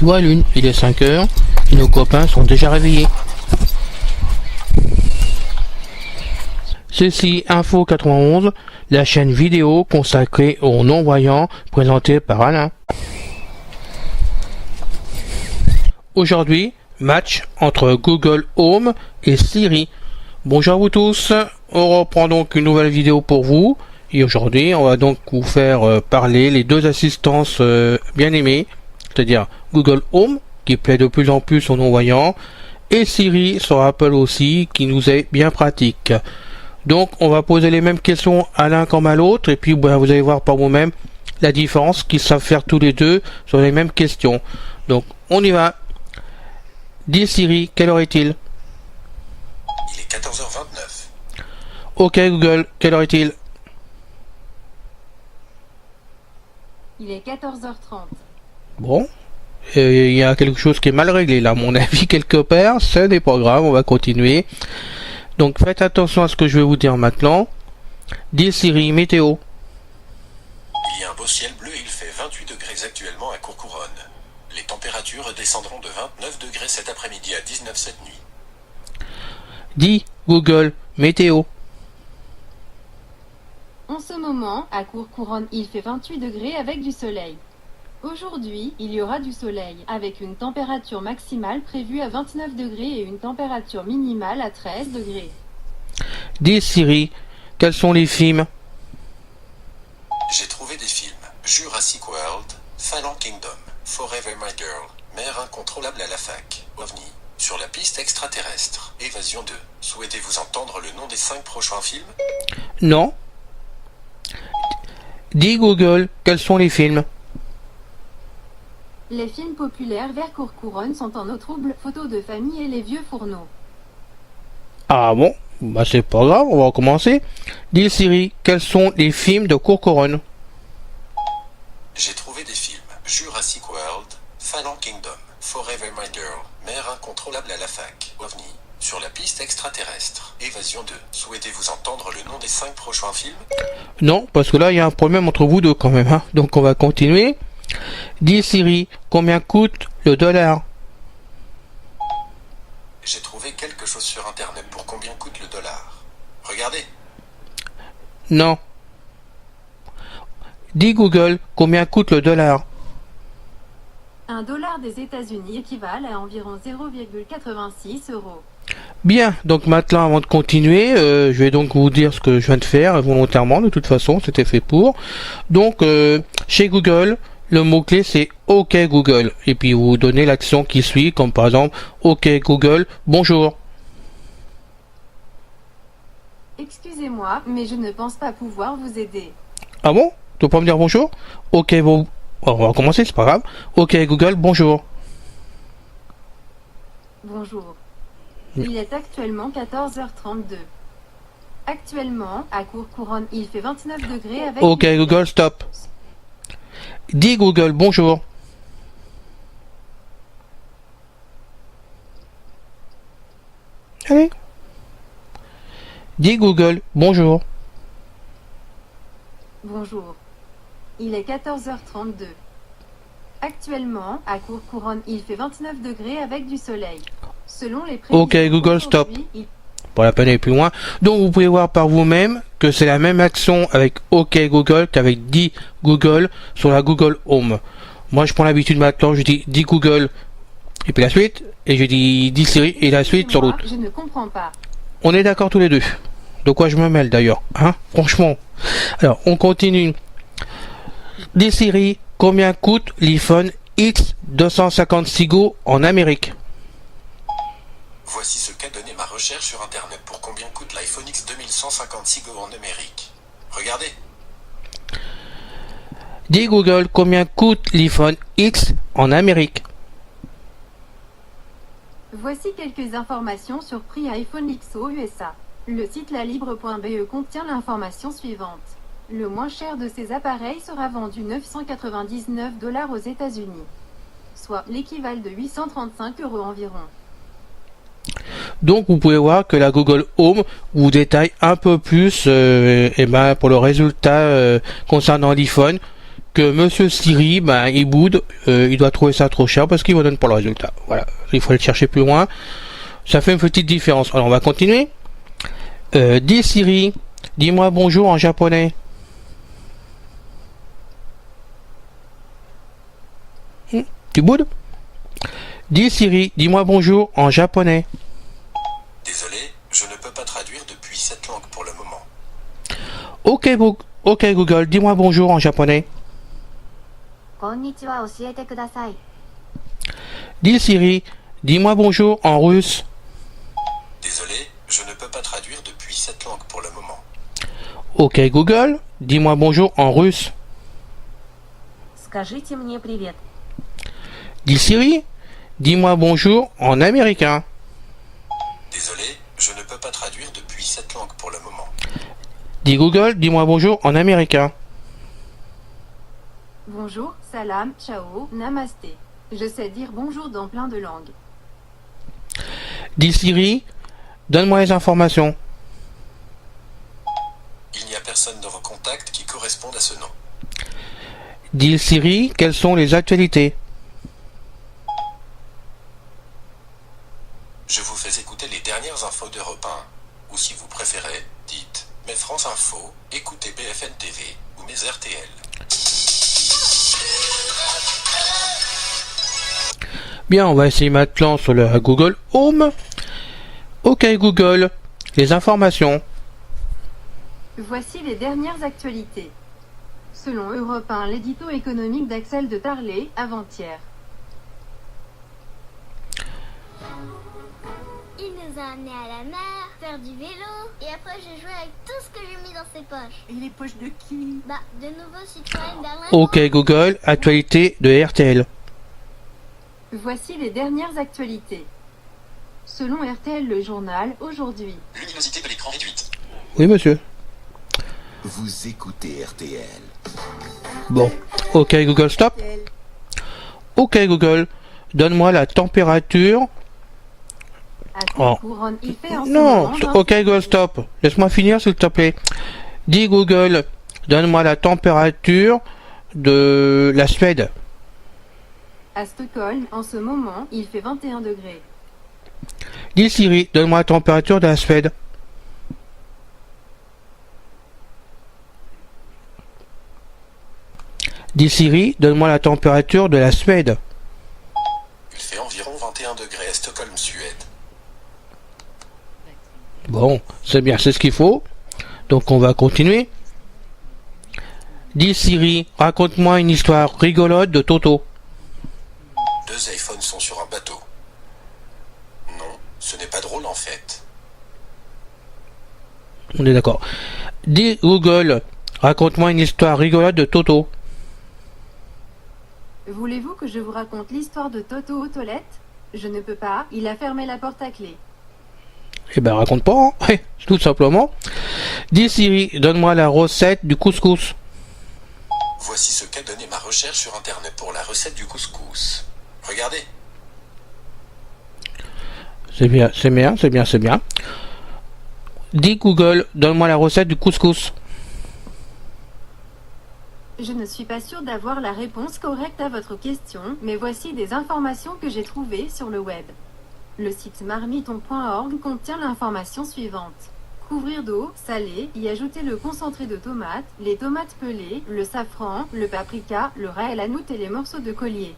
Tu vois Lune, il est 5 heures et nos copains sont déjà réveillés. Ceci Info 91, la chaîne vidéo consacrée aux non-voyants présentée par Alain. Aujourd'hui, match entre Google Home et Siri. Bonjour à vous tous, on reprend donc une nouvelle vidéo pour vous. Et aujourd'hui, on va donc vous faire parler les deux assistances bien aimées, c'est-à-dire Google Home, qui plaît de plus en plus aux non-voyants, et Siri sur Apple aussi, qui nous est bien pratique. Donc, on va poser les mêmes questions à l'un comme à l'autre, et puis vous allez voir par vous-même la différence qu'ils savent faire tous les deux sur les mêmes questions. Donc, on y va. Dis Siri, quelle heure est-il? Il est 14h29. Ok Google, quelle heure est-il? Il est 14h30. Bon, il y a quelque chose qui est mal réglé là, à mon avis, quelque part. Ce n'est pas grave, on va continuer. Donc faites attention à ce que je vais vous dire maintenant. Dis Siri, météo. Il y a un beau ciel bleu et il fait 28 degrés actuellement à Courcouronnes. Les températures descendront de 29 degrés cet après-midi à 19 cette nuit. Dis Google, météo. En ce moment, à Courcouronnes, il fait 28 degrés avec du soleil. Aujourd'hui, il y aura du soleil, avec une température maximale prévue à 29 degrés et une température minimale à 13 degrés. Dis Siri, quels sont les films? J'ai trouvé des films. Jurassic World, Fallen Kingdom, Forever My Girl, Mère incontrôlable à la fac, OVNI, Sur la piste extraterrestre, Évasion 2. Souhaitez-vous entendre le nom des 5 prochains films? Non. Dis Google, quels sont les films? Les films populaires vers Courcouronnes sont en eau trouble, photos de famille et les vieux fourneaux. Ah bon, bah c'est pas grave, on va recommencer. Dis Siri, quels sont les films de Courcouronnes? J'ai trouvé des films. Jurassic World, Fallen Kingdom, Forever My Girl, Mère incontrôlable à la fac, OVNI, Sur la piste extraterrestre, Évasion 2. Souhaitez-vous entendre le nom des 5 prochains films? Non, parce que là il y a un problème entre vous deux quand même, hein. Donc on va continuer. Dis Siri, combien coûte le dollar? J'ai trouvé quelque chose sur internet pour combien coûte le dollar. Regardez. Non. Dis Google, combien coûte le dollar? Un dollar des États-Unis équivaut à environ 0,86 euros. Bien, donc maintenant avant de continuer, je vais donc vous dire ce que je viens de faire volontairement, de toute façon, c'était fait pour. Donc, chez Google, le mot-clé c'est OK Google. Et puis vous donnez l'action qui suit, comme par exemple, OK Google, bonjour. Excusez-moi, mais je ne pense pas pouvoir vous aider. Ah bon? Tu peux pas me dire bonjour? OK, bon, on va commencer, c'est pas grave. OK Google, bonjour. Bonjour. Il est actuellement 14h32. Actuellement, à Courcouronnes, il fait 29 degrés avec... OK Google, stop. Dis Google, bonjour. Allez. Dis Google, bonjour. Bonjour. Il est 14h32. Actuellement, à Courcouronnes, il fait 29 degrés avec du soleil. Selon les prévisions OK Google, stop. il- Pas la peine d'aller plus loin. Donc vous pouvez voir par vous-même que c'est la même action avec OK Google qu'avec Dis Google sur la Google Home. Moi je prends l'habitude maintenant, je dis Dis Google et puis la suite, et je dis Dis Siri et la suite sur Excusez-moi, l'autre. Je ne comprends pas. On est d'accord tous les deux. De quoi je me mêle d'ailleurs, hein? Franchement. Alors on continue. Dis Siri, combien coûte l'iPhone X256 Go en Amérique? Voici ce qu'a donné ma recherche sur internet pour combien coûte l'iPhone X 2156 Go en Amérique. Regardez. Dis Google, combien coûte l'iPhone X en Amérique? Voici quelques informations sur prix iPhone X aux USA. Le site lalibre.be contient l'information suivante. Le moins cher de ces appareils sera vendu 999 $ aux États-Unis, soit l'équivalent de 835 € environ. Donc vous pouvez voir que la Google Home vous détaille un peu plus pour le résultat concernant l'iPhone que Monsieur Siri, ben, il boude, il doit trouver ça trop cher parce qu'il ne me donne pas le résultat. Voilà, il faut aller chercher plus loin. Ça fait une petite différence. Alors on va continuer. Dis Siri, dis-moi bonjour en japonais. Tu boudes? Dis Siri, dis-moi bonjour en japonais. Désolé, je ne peux pas traduire depuis cette langue pour le moment. Ok Google, dis-moi bonjour en japonais. こんにちは教えてください。 Dis Siri, dis-moi bonjour en russe. Désolé, je ne peux pas traduire depuis cette langue pour le moment. Ok Google, dis-moi bonjour en russe. Скажите мне привет. Dis Siri, dis-moi bonjour en américain. Désolé, je ne peux pas traduire depuis cette langue pour le moment. Dis Google, dis-moi bonjour en américain. Bonjour, salam, ciao, namasté. Je sais dire bonjour dans plein de langues. Dis Siri, donne-moi les informations. Il n'y a personne dans vos contacts qui corresponde à ce nom. Dis Siri, quelles sont les actualités? Je vous fais écouter les dernières infos d'Europe 1. Ou si vous préférez, dites mes France Info, écoutez BFM TV ou mes RTL. Bien, on va essayer maintenant sur le Google Home. Ok Google, les informations. Voici les dernières actualités. Selon Europe 1, l'édito économique d'Axel de Tarlet, avant-hier. Il nous a amenés à la mer, faire du vélo, et après j'ai joué avec tout ce que j'ai mis dans ses poches. Et les poches de qui? Bah, de nouveau Citroën Berlin. Ok Google, actualité de RTL. Voici les dernières actualités. Selon RTL Le Journal, aujourd'hui. Luminosité de l'écran réduite. Oui monsieur. Vous écoutez RTL. Bon. Ok Google, stop. Ok Google, donne-moi la température. À Oh. Couronne, il fait en ce Non, moment 20 ok Google, stop. Laisse-moi finir s'il te plaît. Dis Google, donne-moi la température de la Suède. À Stockholm, en ce moment, il fait 21 degrés. Dis Siri, donne-moi la température de la Suède. Dis Siri, donne-moi la température de la Suède. Il fait environ 21 degrés à Stockholm, Suède. Bon, c'est bien, c'est ce qu'il faut. Donc on va continuer. Dis Siri, raconte-moi une histoire rigolote de Toto. 2 iPhones sont sur un bateau. Non, ce n'est pas drôle en fait. On est d'accord. Dis Google, raconte-moi une histoire rigolote de Toto. Voulez-vous que je vous raconte l'histoire de Toto aux toilettes? Je ne peux pas, il a fermé la porte à clé. Eh ben raconte pas, hein. Tout simplement. Dis Siri, donne-moi la recette du couscous. Voici ce qu'a donné ma recherche sur internet pour la recette du couscous. Regardez. C'est bien, c'est bien, c'est bien, c'est bien. Dis Google, donne-moi la recette du couscous. Je ne suis pas sûre d'avoir la réponse correcte à votre question, mais voici des informations que j'ai trouvées sur le web. Le site marmiton.org contient l'information suivante. Couvrir d'eau salée, y ajouter le concentré de tomates, les tomates pelées, le safran, le paprika, le ras et la noute et les morceaux de collier.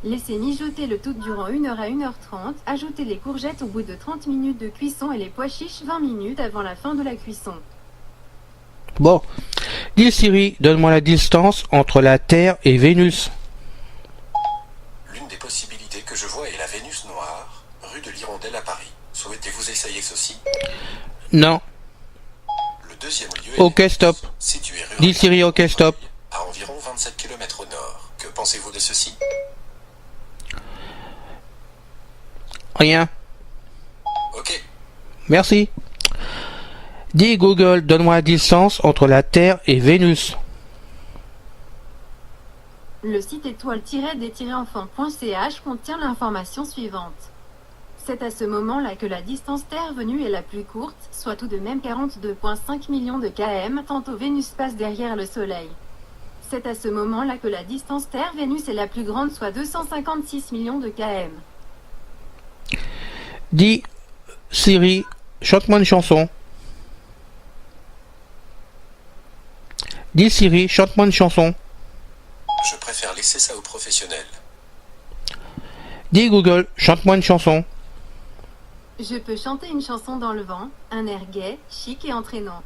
Laissez mijoter le tout durant 1h à 1h30, ajoutez les courgettes au bout de 30 minutes de cuisson et les pois chiches 20 minutes avant la fin de la cuisson. Bon. Dis Siri, donne-moi la distance entre la Terre et Vénus. L'une des possibilités que je vois est la Vénus noire, rue de l'Hirondelle à Paris. Souhaitez-vous essayer ceci? Non. Le deuxième lieu est Ok, Vénus, stop. situé rue Dis Siri, ok, stop. à environ 27 km au nord. Que pensez-vous de ceci? Rien. Ok. Merci. Dis Google, donne-moi la distance entre la Terre et Vénus. Le site étoile-des-enfants.ch contient l'information suivante. C'est à ce moment-là que la distance Terre-Venue est la plus courte, soit tout de même 42,5 millions de km, tantôt Vénus passe derrière le Soleil. C'est à ce moment-là que la distance Terre-Vénus est la plus grande, soit 256 millions de km. Dis, Siri, chante-moi une chanson. Dis Siri, chante-moi une chanson. Je préfère laisser ça aux professionnels. Dis Google, chante-moi une chanson. Je peux chanter une chanson dans le vent, un air gai, chic et entraînant.